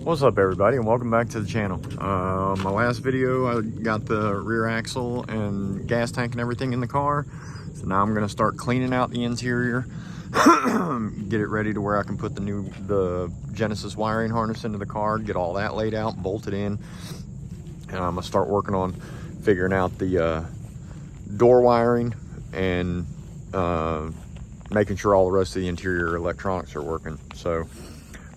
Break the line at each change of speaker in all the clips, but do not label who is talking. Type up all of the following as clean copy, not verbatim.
What's up, everybody, and welcome back to the channel. My last video, I got the rear axle and gas tank and everything in the car. So now I'm gonna start cleaning out the interior, get it ready to where I can put the Genesis wiring harness into the car, get all that laid out, bolted in, and I'm gonna start working on figuring out the door wiring and making sure all the rest of the interior electronics are working. So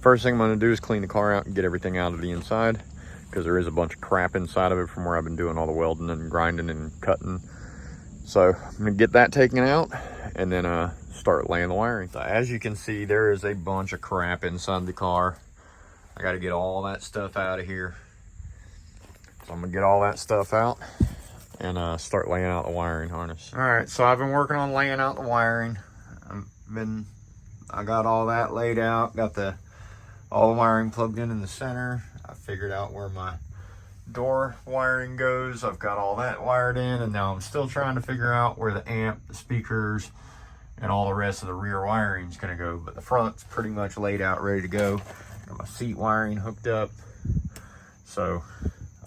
first thing I'm going to do is clean the car out and get everything out of the inside, because there is a bunch of crap inside of it from where I've been doing all the welding and grinding and cutting. So I'm going to get that taken out and then start laying the wiring. So as you can see, there is a bunch of crap inside the car. I got to get all that stuff out of here. So I'm going to get all that stuff out and start laying out the wiring harness. All right, so I've been working on laying out the wiring. I got all that laid out, got all the wiring plugged in the center. I figured out where my door wiring goes. I've got all that wired in, and now I'm still trying to figure out where the amp, the speakers, and all the rest of the rear wiring is gonna go. But the front's pretty much laid out, ready to go. Got my seat wiring hooked up. So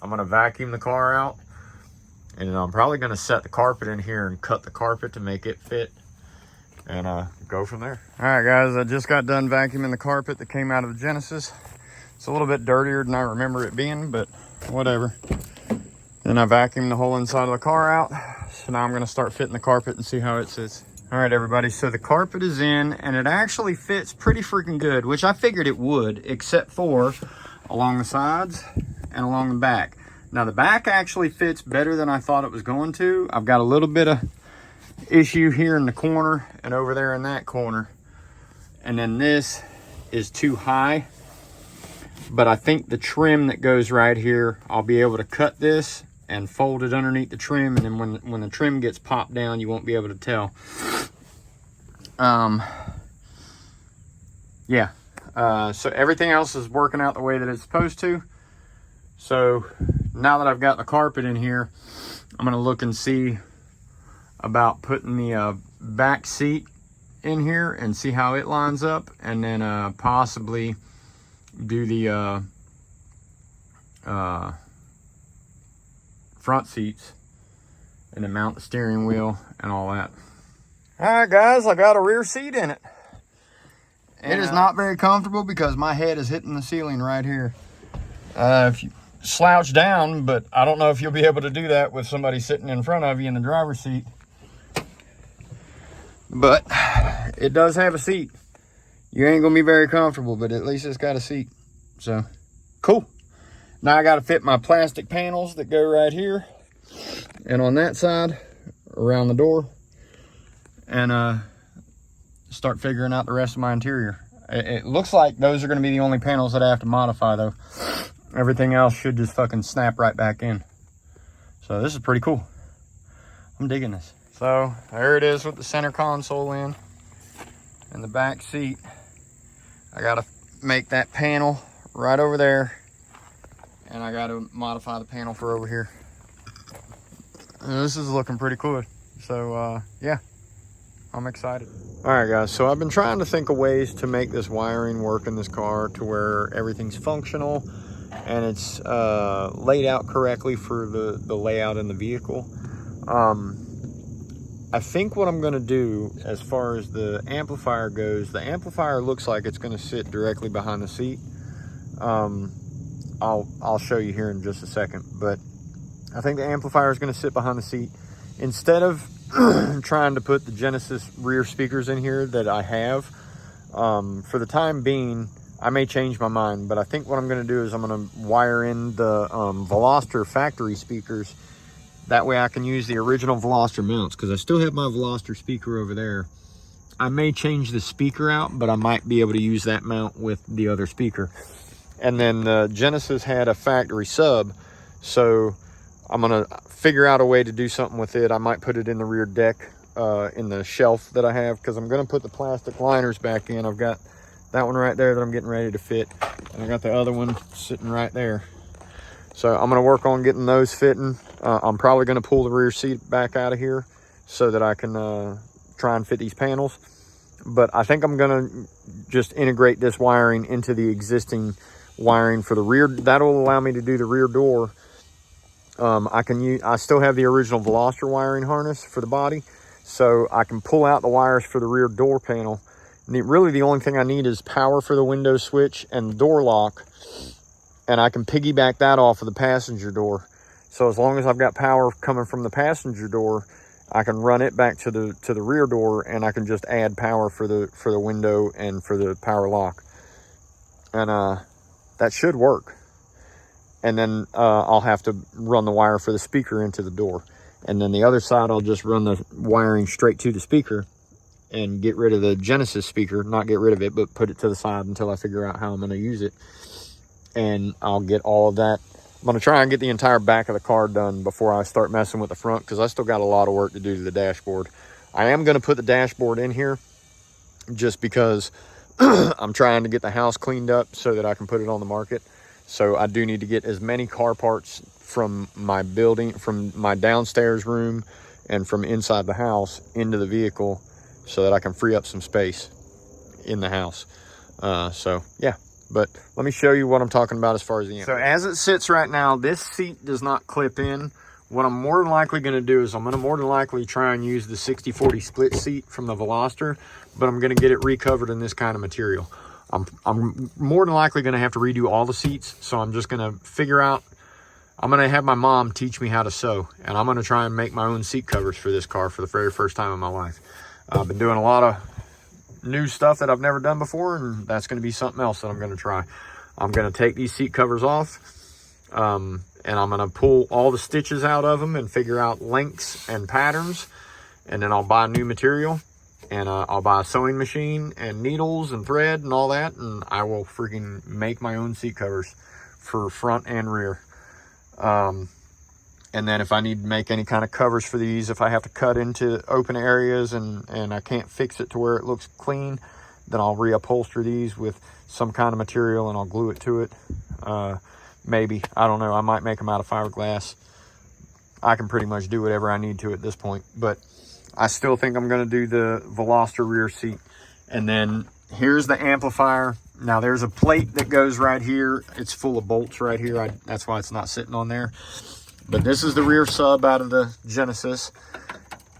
I'm gonna vacuum the car out, and then I'm probably gonna set the carpet in here and cut the carpet to make it fit, and go from there. All right, guys, I just got done vacuuming the carpet that came out of the Genesis. It's a little bit dirtier than I remember it being, but whatever. Then I vacuumed the whole inside of the car out. So now I'm gonna start fitting the carpet and see how it sits. All right, everybody, so the carpet is in, and it actually fits pretty freaking good, which I figured it would, except for along the sides and along the back. Now the back actually fits better than I thought it was going to. I've got a little bit of issue here in the corner and over there in that corner, and then this is too high, but I think the trim that goes right here, I'll be able to cut this and fold it underneath the trim, and then when the trim gets popped down, you won't be able to tell. So everything else is working out the way that it's supposed to. So now that I've got the carpet in here, I'm gonna look and see about putting the back seat in here and see how it lines up, and then possibly do the front seats, and then mount the steering wheel and all that. All right, guys, I got a rear seat in it. And, it is not very comfortable because my head is hitting the ceiling right here. If you slouch down, but I don't know if you'll be able to do that with somebody sitting in front of you in the driver's seat. But it does have a seat. You ain't gonna be very comfortable, but at least it's got a seat. So cool. Now I gotta fit my plastic panels that go right here and on that side around the door, and start figuring out the rest of my interior. It looks like those are gonna be the only panels that I have to modify, though. Everything else should just fucking snap right back in. So this is pretty cool. I'm digging this. So there it is with the center console in and the back seat. I gotta make that panel right over there, and I gotta modify the panel for over here. And this is looking pretty cool. So yeah, I'm excited. All right, guys, so I've been trying to think of ways to make this wiring work in this car to where everything's functional and it's laid out correctly for the layout in the vehicle. I think what I'm gonna do as far as the amplifier goes, the amplifier looks like it's gonna sit directly behind the seat. I'll show you here in just a second, but I think the amplifier is gonna sit behind the seat. Instead of trying to put the Genesis rear speakers in here that I have, for the time being, I may change my mind, but I think what I'm gonna do is I'm gonna wire in the Veloster factory speakers. That way I can use the original Veloster mounts, because I still have my Veloster speaker over there. I may change the speaker out, but I might be able to use that mount with the other speaker. And then the Genesis had a factory sub, so I'm gonna figure out a way to do something with it. I might put it in the rear deck, in the shelf that I have, because I'm gonna put the plastic liners back in. I've got that one right there that I'm getting ready to fit, and I got the other one sitting right there. So I'm gonna work on getting those fitting. I'm probably gonna pull the rear seat back out of here so that I can try and fit these panels. But I think I'm gonna just integrate this wiring into the existing wiring for the rear. That'll allow me to do the rear door. I still have the original Veloster wiring harness for the body, so I can pull out the wires for the rear door panel. Really the only thing I need is power for the window switch and the door lock, and I can piggyback that off of the passenger door. So as long as I've got power coming from the passenger door, I can run it back to the rear door, and I can just add power for the window and for the power lock, and that should work. And then I'll have to run the wire for the speaker into the door, and then the other side I'll just run the wiring straight to the speaker and get rid of the Genesis speaker. Not get rid of it, but put it to the side until I figure out how I'm going to use it. And I'll get all of that. I'm going to try and get the entire back of the car done before I start messing with the front, because I still got a lot of work to do to the dashboard. I am going to put the dashboard in here just because I'm trying to get the house cleaned up so that I can put it on the market. So I do need to get as many car parts from my building, from my downstairs room, and from inside the house into the vehicle, so that I can free up some space in the house. So yeah, but let me show you what I'm talking about as far as the end. So as it sits right now, this seat does not clip in. What I'm more than likely going to do is I'm going to more than likely try and use the 60/40 split seat from the Veloster, but I'm going to get it recovered in this kind of material. I'm more than likely going to have to redo all the seats, so I'm just going to figure out. I'm going to have my mom teach me how to sew, and I'm going to try and make my own seat covers for this car for the very first time in my life. I've been doing a lot of new stuff that I've never done before, and that's going to be something else that I'm going to try. I'm going to take these seat covers off, and I'm going to pull all the stitches out of them and figure out lengths and patterns, and then I'll buy new material, and I'll buy a sewing machine and needles and thread and all that, and I will freaking make my own seat covers for front and rear. And then if I need to make any kind of covers for these, if I have to cut into open areas and I can't fix it to where it looks clean, then I'll reupholster these with some kind of material and I'll glue it to it. Maybe, I don't know, I might make them out of fiberglass. I can pretty much do whatever I need to at this point, but I still think I'm going to do the Veloster rear seat. And then here's the amplifier. Now there's a plate that goes right here. It's full of bolts right here. That's why it's not sitting on there. But this is the rear sub out of the Genesis.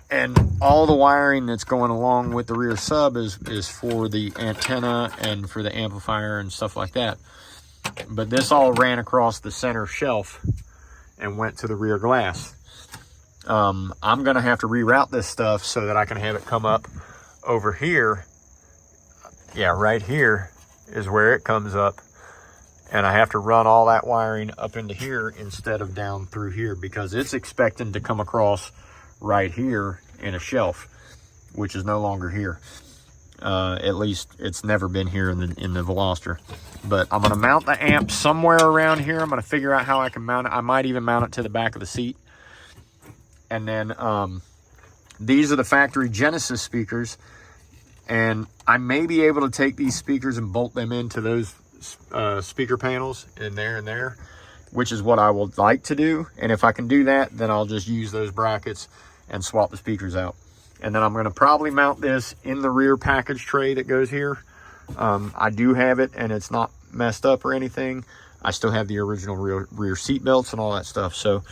And all the wiring that's going along with the rear sub is for the antenna and for the amplifier and stuff like that. But this all ran across the center shelf and went to the rear glass. I'm going to have to reroute this stuff so that I can have it come up over here. Yeah, right here is where it comes up. And I have to run all that wiring up into here instead of down through here, because it's expecting to come across right here in a shelf, which is no longer here. At least it's never been here in the Veloster. But I'm going to mount the amp somewhere around here. I'm going to figure out how I can mount it. I might even mount it to the back of the seat. And then these are the factory Genesis speakers. And I may be able to take these speakers and bolt them into those speaker panels in there and there, which is what I would like to do. And if I can do that, then I'll just use those brackets and swap the speakers out. And then I'm going to probably mount this in the rear package tray that goes here. I do have it, and it's not messed up or anything. I still have the original rear seat belts and all that stuff. So,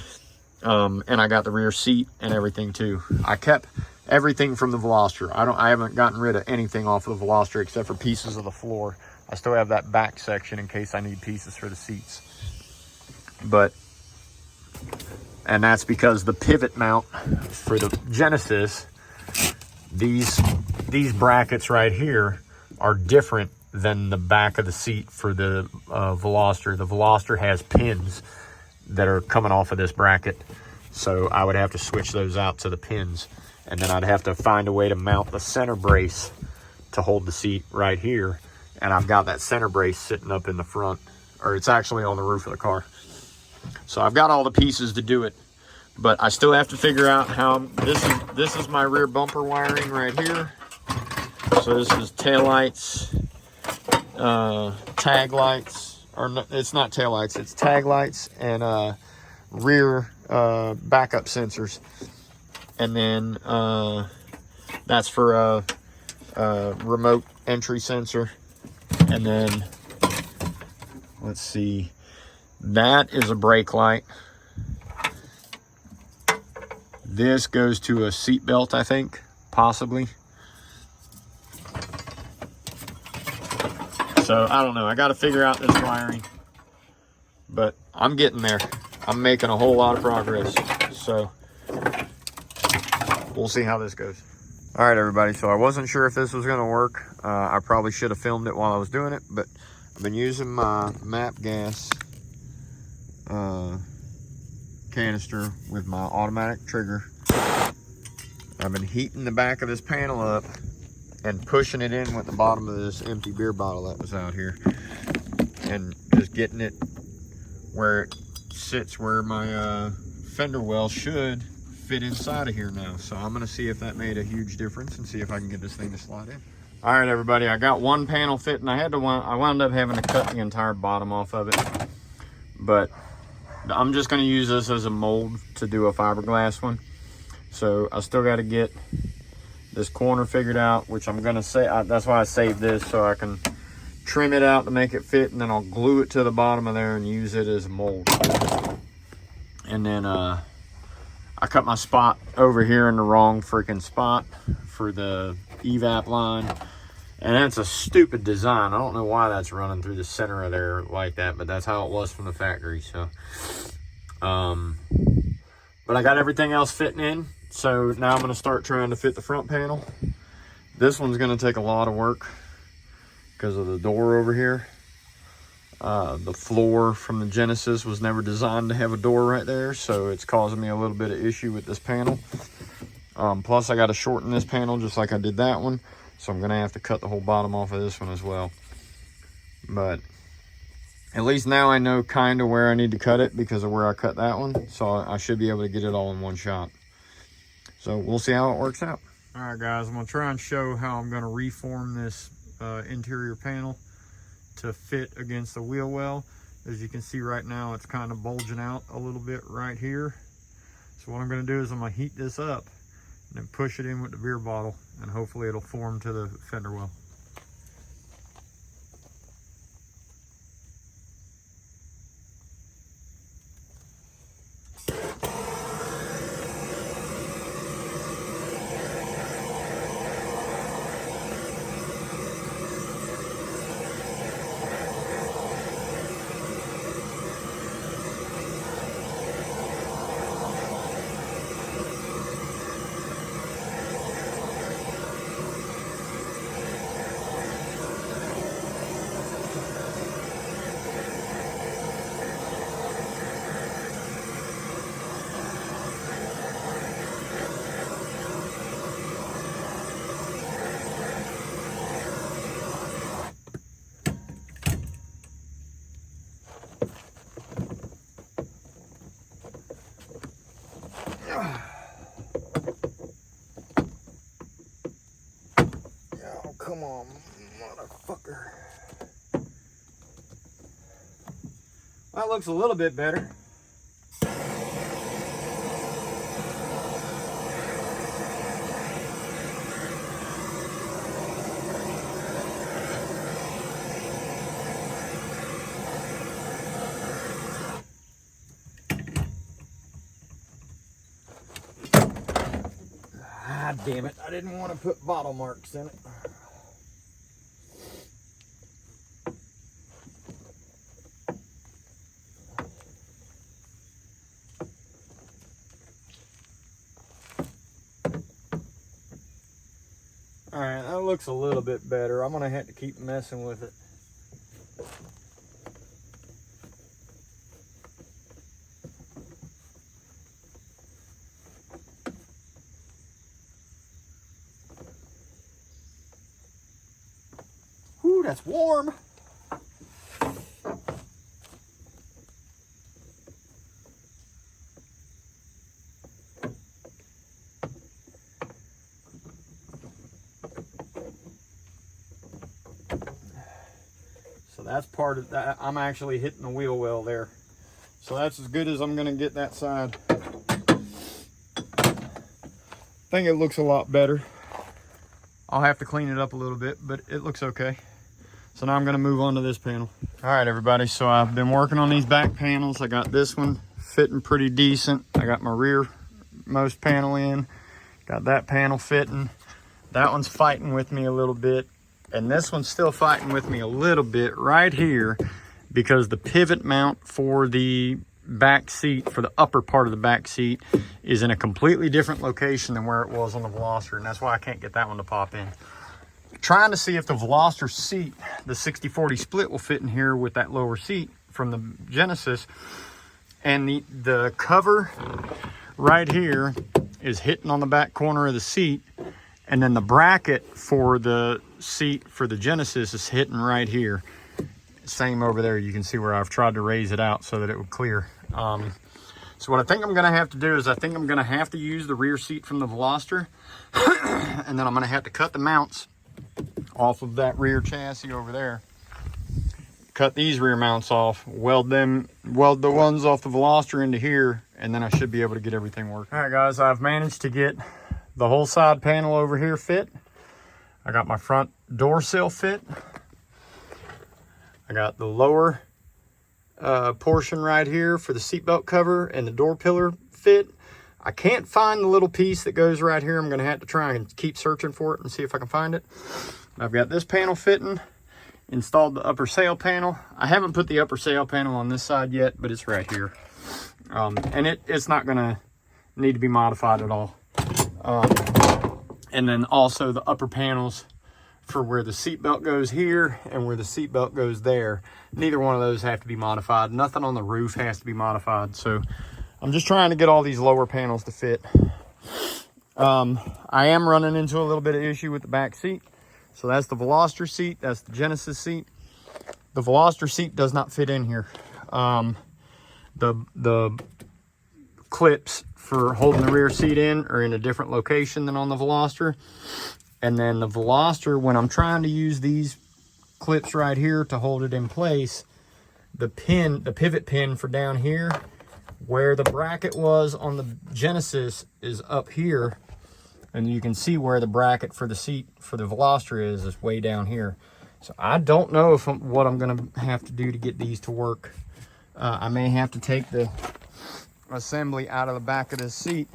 and I got the rear seat and everything too. I kept everything from the Veloster. I haven't gotten rid of anything off of the Veloster except for pieces of the floor. I still have that back section in case I need pieces for the seats. And that's because the pivot mount for the Genesis, these brackets right here are different than the back of the seat for the Veloster. The Veloster has pins that are coming off of this bracket. So I would have to switch those out to the pins. And then I'd have to find a way to mount the center brace to hold the seat right here. And I've got that center brace sitting up in the front, or it's actually on the roof of the car. So I've got all the pieces to do it, but I still have to figure out how. This is my rear bumper wiring right here. So this is taillights, tag lights, or no, it's not taillights, it's tag lights and rear backup sensors. And then that's for a remote entry sensor. And then Let's see. That is a brake light. This goes to a seat belt, I think, possibly. So I don't know. I got to figure out this wiring, but I'm getting there. I'm making a whole lot of progress. So we'll see how this goes. All right, everybody. So I wasn't sure if this was going to work. I probably should have filmed it while I was doing it, but I've been using my MAP gas canister with my automatic trigger. I've been heating the back of this panel up and pushing it in with the bottom of this empty beer bottle that was out here, and just getting it where it sits where my fender well should fit inside of here now. So I'm gonna see if that made a huge difference and see if I can get this thing to slide in. All right, everybody, I got one panel fitting. I wound up having to cut the entire bottom off of it, but I'm just gonna use this as a mold to do a fiberglass one. So I still got to get this corner figured out, which I'm gonna say, that's why I saved this, so I can trim it out to make it fit, and then I'll glue it to the bottom of there and use it as a mold. And then I cut my spot over here in the wrong freaking spot for the evap line, and that's a stupid design. I don't know why that's running through the center of there like that, but that's how it was from the factory. So but I got everything else fitting in, so now I'm going to start trying to fit the front panel. This one's going to take a lot of work because of the door over here. The floor from the Genesis was never designed to have a door right there, so it's causing me a little bit of issue with this panel. Plus I got to shorten this panel just like I did that one, so I'm going to have to cut the whole bottom off of this one as well. But at least now I know kind of where I need to cut it because of where I cut that one, so I should be able to get it all in one shot. So we'll see how it works out. All right, guys, I'm going to try and show how I'm going to reform this interior panel to fit against the wheel well. As you can see right now, it's kind of bulging out a little bit right here. So what I'm going to do is I'm going to heat this up and then push it in with the beer bottle, and hopefully it'll form to the fender well. Oh, come on, motherfucker. That looks a little bit better. Ah, damn it. I didn't want to put bottle marks in it. All right, that looks a little bit better. I'm gonna have to keep messing with it. Whew, that's warm. So that's part of that. I'm actually hitting the wheel well there. So that's as good as I'm gonna get that side. I think it looks a lot better. I'll have to clean it up a little bit, but it looks okay. So now I'm gonna move on to this panel. All right, everybody, so I've been working on these back panels. I got this one fitting pretty decent. I got my rearmost panel in, got that panel fitting. That one's fighting with me a little bit, and this one's still fighting with me a little bit right here because the pivot mount for the back seat, for the upper part of the back seat, is in a completely different location than where it was on the Veloster, and that's why I can't get that one to pop in. Trying to see if the Veloster seat, the 60/40 split, will fit in here with that lower seat from the Genesis. And the cover right here is hitting on the back corner of the seat, and then the bracket for the seat for the Genesis is hitting right here. Same over there. You can see where I've tried to raise it out so that it would clear. So what I think I'm going to have to do is I think I'm going to have to use the rear seat from the Veloster, and then I'm going to have to cut the mounts off of that rear chassis over there. Cut these rear mounts off, weld the ones off the Veloster into here, and then I should be able to get everything working. All right, guys, I've managed to get the whole side panel over here fit. I got my front door sill fit. I got the lower portion right here for the seatbelt cover and the door pillar fit. I can't find the little piece that goes right here. I'm going to have to try and keep searching for it and see if I can find it. I've got this panel fitting, installed the upper sail panel. I haven't put the upper sail panel on this side yet, but it's right here. And it's not going to need to be modified at all. And then also the upper panels for where the seatbelt goes here and where the seatbelt goes there. Neither one of those have to be modified. Nothing on the roof has to be modified. So I'm just trying to get all these lower panels to fit. I am running into a little bit of issue with the back seat. So that's the Veloster seat. That's the Genesis seat. The Veloster seat does not fit in here. The clips for holding the rear seat in are in a different location than on the Veloster. And then the Veloster, when I'm trying to use these clips right here to hold it in place, the pivot pin for down here, where the bracket was on the Genesis, is up here. And you can see where the bracket for the seat for the Veloster is way down here. So I don't know what I'm going to have to do to get these to work. I may have to take the assembly out of the back of this seat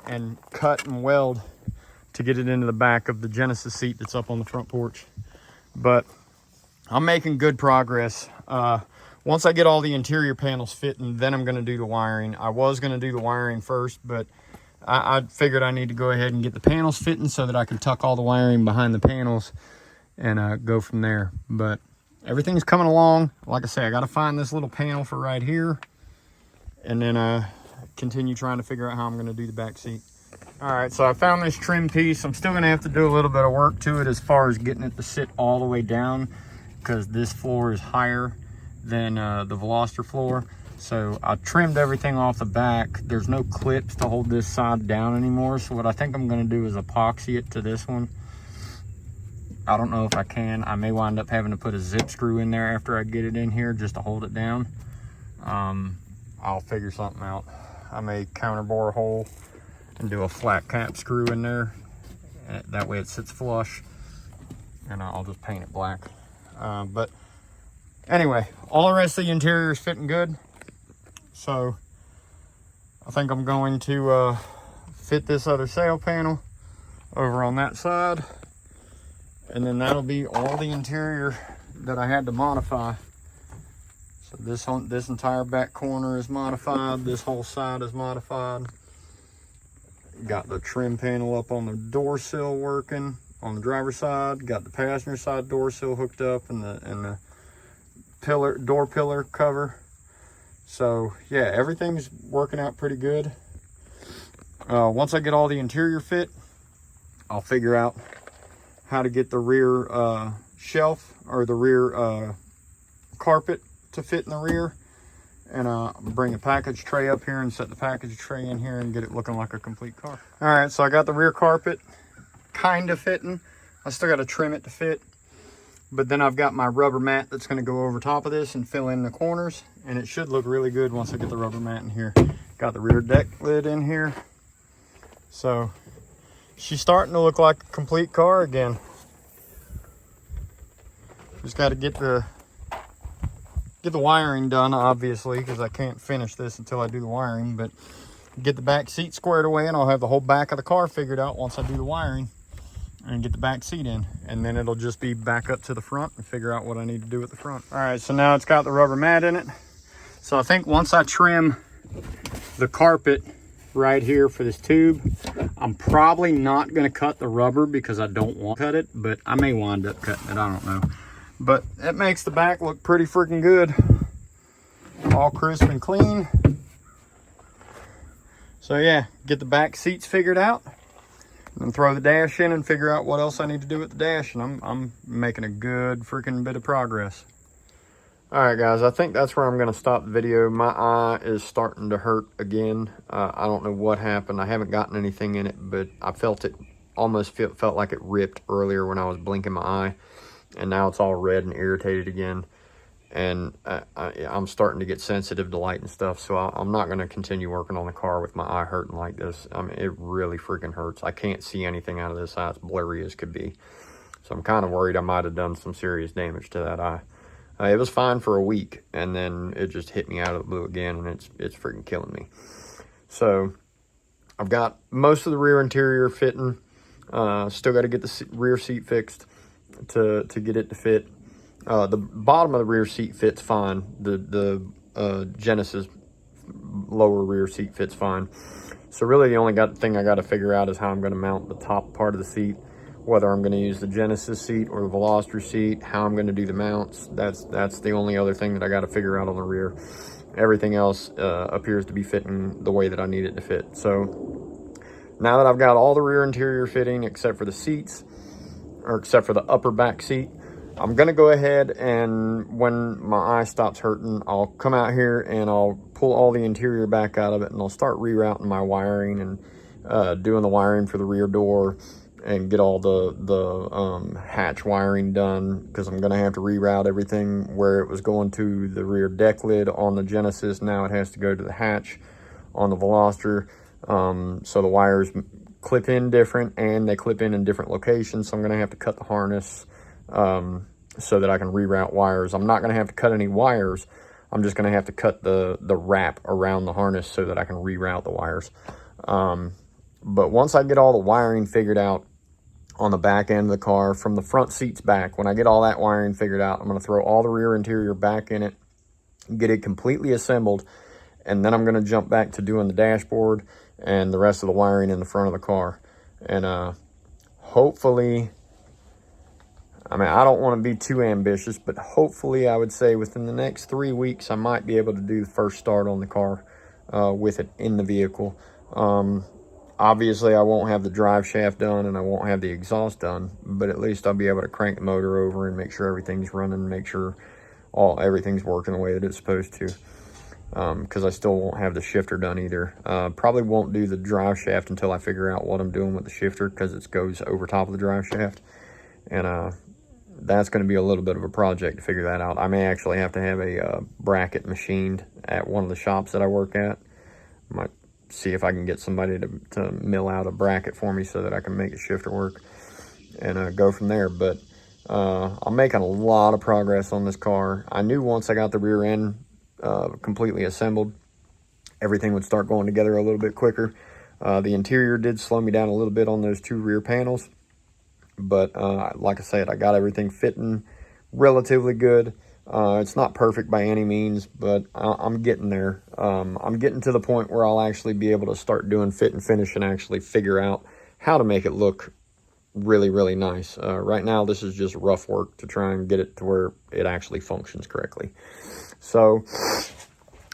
and cut and weld to get it into the back of the Genesis seat that's up on the front porch. But I'm making good progress. Once I get all the interior panels fitting, then I'm going to do the wiring. I was going to do the wiring first, but I figured I need to go ahead and get the panels fitting so that I can tuck all the wiring behind the panels and go from there. But everything's coming along. Like I say, I got to find this little panel for right here, and then continue trying to figure out how I'm going to do the back seat. All right, so I found this trim piece. I'm still going to have to do a little bit of work to it as far as getting it to sit all the way down, because this floor is higher than the Veloster floor. So I trimmed everything off the back. There's no clips to hold this side down anymore. So what I think I'm going to do is epoxy it to this one. I don't know if I can. I may wind up having to put a zip screw in there after I get it in here just to hold it down. I'll figure something out. I may counterbore a hole and do a flat cap screw in there. That way it sits flush, and I'll just paint it black. But anyway, all the rest of the interior is fitting good. So I think I'm going to fit this other sail panel over on that side, and then that'll be all the interior that I had to modify. So this entire back corner is modified. This whole side is modified. Got the trim panel up on the door sill working on the driver's side. Got the passenger side door sill hooked up, and the door pillar cover. So yeah, everything's working out pretty good. Once I get all the interior fit, I'll figure out how to get the rear shelf or the rear carpet to fit in the rear, and bring a package tray up here and set the package tray in here and get it looking like a complete car. All right, so I got the rear carpet kind of fitting. I still got to trim it to fit, but then I've got my rubber mat that's going to go over top of this and fill in the corners, and it should look really good once I get the rubber mat in here. Got the rear deck lid in here, so she's starting to look like a complete car again. Just got to get the wiring done, obviously, because I can't finish this until I do the wiring. But get the back seat squared away, and I'll have the whole back of the car figured out once I do the wiring and get the back seat in. And then it'll just be back up to the front and figure out what I need to do with the front. All right, so now it's got the rubber mat in it. So I think once I trim the carpet right here for this tube, I'm probably not going to cut the rubber because I don't want to cut it, but I may wind up cutting it. I don't know. But it makes the back look pretty freaking good. All crisp and clean. So yeah, get the back seats figured out and throw the dash in and figure out what else I need to do with the dash. And I'm making a good freaking bit of progress. All right, guys, I think that's where I'm going to stop the video. My eye is starting to hurt again. I don't know what happened. I haven't gotten anything in it, but I felt it almost felt like it ripped earlier when I was blinking my eye. And now it's all red and irritated again. And I'm starting to get sensitive to light and stuff. So I'm not going to continue working on the car with my eye hurting like this. I mean, it really freaking hurts. I can't see anything out of this eye. It's blurry as could be. So I'm kind of worried I might have done some serious damage to that eye. It was fine for a week, and then it just hit me out of the blue again, and it's freaking killing me. So I've got most of the rear interior fitting. Still got to get the rear seat fixed to get it to fit. The bottom of the rear seat fits fine. The Genesis lower rear seat fits fine. So really the only thing I got to figure out is how I'm going to mount the top part of the seat. Whether I'm going to use the Genesis seat or the Veloster seat, how I'm going to do the mounts, that's the only other thing that I got to figure out on the rear. Everything else appears to be fitting the way that I need it to fit. So now that I've got all the rear interior fitting except for the seats, or except for the upper back seat, I'm going to go ahead and when my eye stops hurting, I'll come out here and I'll pull all the interior back out of it, and I'll start rerouting my wiring and doing the wiring for the rear door, and get all the hatch wiring done, because I'm going to have to reroute everything where it was going to the rear deck lid on the Genesis. Now it has to go to the hatch on the Veloster. So the wires clip in different, and they clip in different locations. So I'm going to have to cut the harness so that I can reroute wires. I'm not going to have to cut any wires. I'm just going to have to cut the wrap around the harness so that I can reroute the wires. But once I get all the wiring figured out on the back end of the car, from the front seats back, when I get all that wiring figured out, I'm going to throw all the rear interior back in it, get it completely assembled, and then I'm going to jump back to doing the dashboard and the rest of the wiring in the front of the car. And hopefully, I mean, I don't want to be too ambitious, but hopefully I would say within the next 3 weeks, I might be able to do the first start on the car with it in the vehicle. Obviously, I won't have the drive shaft done and I won't have the exhaust done, but at least I'll be able to crank the motor over and make sure everything's running, make sure everything's working the way that it's supposed to. Because I still won't have the shifter done either. Probably won't do the drive shaft until I figure out what I'm doing with the shifter, because it goes over top of the drive shaft. And that's going to be a little bit of a project to figure that out. I may actually have to have a bracket machined at one of the shops that I work at. Might see if I can get somebody to mill out a bracket for me so that I can make the shifter work and go from there. But I'm making a lot of progress on this car. I knew once I got the rear end completely assembled, everything would start going together a little bit quicker. The interior did slow me down a little bit on those two rear panels, but like I said, I got everything fitting relatively good. It's not perfect by any means, but I'm getting there. I'm getting to the point where I'll actually be able to start doing fit and finish and actually figure out how to make it look really, really nice. Right now, this is just rough work to try and get it to where it actually functions correctly. So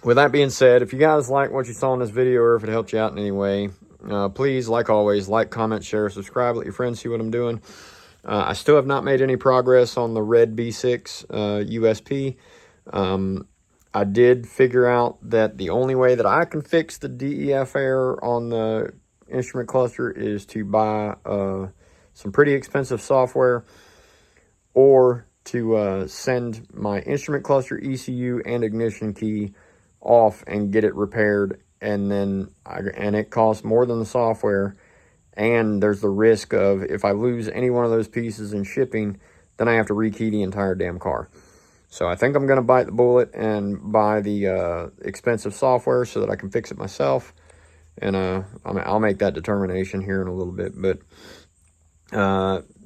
with that being said, if you guys like what you saw in this video, or if it helped you out in any way, please, like always, like, comment, share, subscribe, let your friends see what I'm doing. I still have not made any progress on the red B6 USP. I did figure out that the only way that I can fix the DEF error on the instrument cluster is to buy some pretty expensive software, or to send my instrument cluster, ECU, and ignition key off and get it repaired. And then and it costs more than the software. And there's the risk of, if I lose any one of those pieces in shipping, then I have to rekey the entire damn car. So I think I'm going to bite the bullet and buy the expensive software so that I can fix it myself. And I'll make that determination here in a little bit. But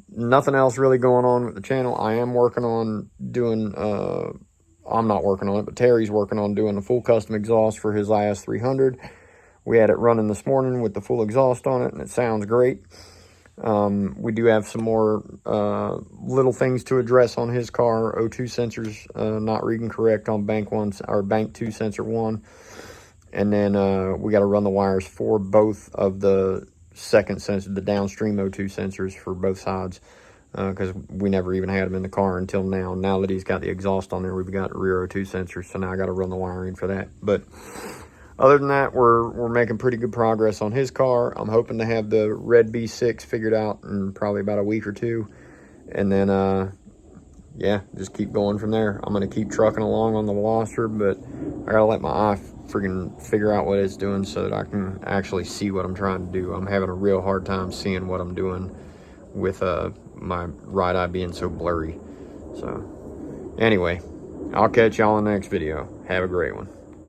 nothing else really going on with the channel. I am working on doing, I'm not working on it, but Terry's working on doing a full custom exhaust for his IS300. We had it running this morning with the full exhaust on it, and it sounds great. We do have some more little things to address on his car. O2 sensors not reading correct on bank 1 or bank 2 sensor 1. And then we got to run the wires for both of the second sensor, the downstream O2 sensors for both sides, because we never even had them in the car until now. Now that he's got the exhaust on there, we've got rear O2 sensors, so now I got to run the wiring for that. But other than that, we're making pretty good progress on his car. I'm hoping to have the red B6 figured out in probably about a week or two, and then yeah, just keep going from there. I'm gonna keep trucking along on the Veloster, but I gotta let my eye freaking figure out what it's doing so that I can actually see what I'm trying to do. I'm having a real hard time seeing what I'm doing with my right eye being so blurry. So anyway, I'll catch y'all in the next video. Have a great one.